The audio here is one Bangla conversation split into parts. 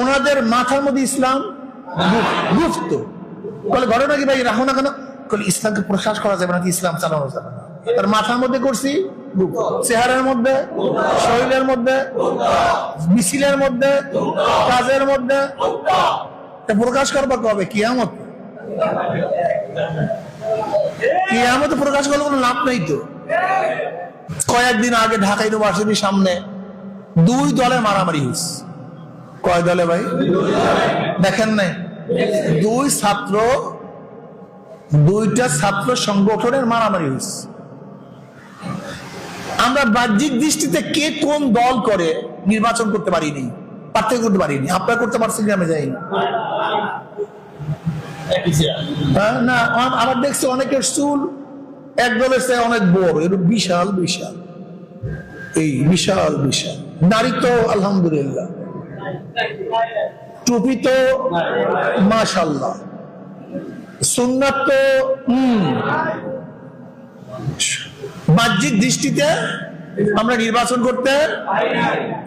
ওনাদের মাথার মধ্যে ইসলাম গুপ্ত। বলে ঘটনা কি ভাই, রাখো না কেন? ইসলামকে প্রকাশ করা যাবে না, ইসলাম চালানো যাবে না। তার মাথার মধ্যে করছি, চেহারার মধ্যে, শরীরের মধ্যে, মিছিলের মধ্যে, কাজের মধ্যে প্রকাশ করবা কবে? কিয়ামত। কিয়ামতে প্রকাশ করলে কোনো লাভ নেই তো। কয়েকদিন আগে ঢাকা ইউনিভার্সিটির সামনে দুই দলে মারামারি হয়েছে। কয় দলে ভাই? দেখেন নাই? দুইটা ছাত্র সংগঠনের মারামারি হয়েছে। আমরা বাহ্যিক দৃষ্টিতে কে কোন দল করে নির্বাচন করতে পারিনি, পার্থক্য করতে পারিনি। আপনারা করতে পারছেন কি? আমি যাই না। আবার দেখছি অনেকের চুল এক দলের চেয়ে অনেক বড়, এরকম বিশাল বিশাল, এই বিশাল বিশাল নারী তো আলহামদুলিল্লাহ, টুপি তো মাশাআল্লাহ, সুন্নাত তো বাহ্যিক দৃষ্টিতে আমরা নির্বাচন করতে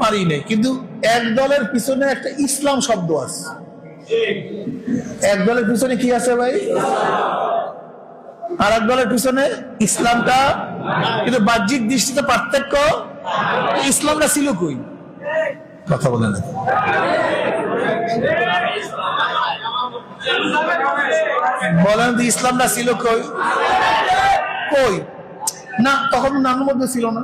পারি না। কিন্তু এক দলের পিছনে একটা ইসলাম শব্দ আছে। এক দলের পিছনে কি আছে ভাই? আর এক দলের পিছনে ইসলামটা, কিন্তু বাহ্যিক দৃষ্টিতে পার্থক্য। ইসলামটা ছিল কই? কথা বলে না। বলেন তো, ইসলামটা ছিল কই? কই না, তখন নামের মধ্যে ছিল না।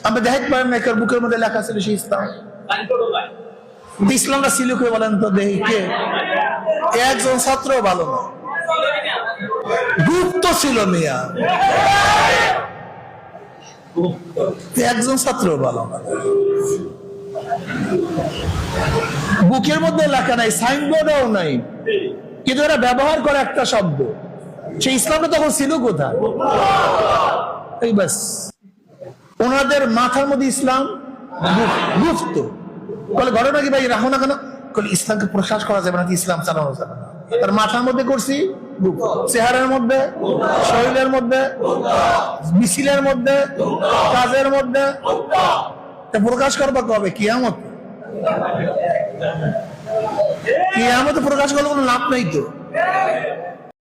আপনি দেখতে পারেন না বুকের মধ্যে লেখা ছিল সেই ইসলাম। ইসলামটা ছিল কই বলেন তো দেখি? কে? একজন ছাত্র ভালো না, গুপ্ত ছিল মিয়া। একজন ছাত্র ভালো না, বুকের মধ্যে লেখা নাই, সাইনবোর্ডও নাই, কিন্তু এরা ব্যবহার করে একটা শব্দ। সেই ইসলামটা তখন ছিল কোথায়? এই বাস। ওনাদের মাথার মধ্যে ইসলাম গুপ্ত। বলে ঘটনা কি ভাই, রাখো না কেন? ইসলামকে প্রকাশ করা যাবে না, ইসলাম চালানো যাবে না। তার মাথার মধ্যে করছি, চেহারার মধ্যে, শরীরের মধ্যে, মিছিলের মধ্যে, কাজের মধ্যে প্রকাশ করবা কবে? কিয়ামত। কিয়ামতে প্রকাশ করলে কোনো লাভ নেই তো।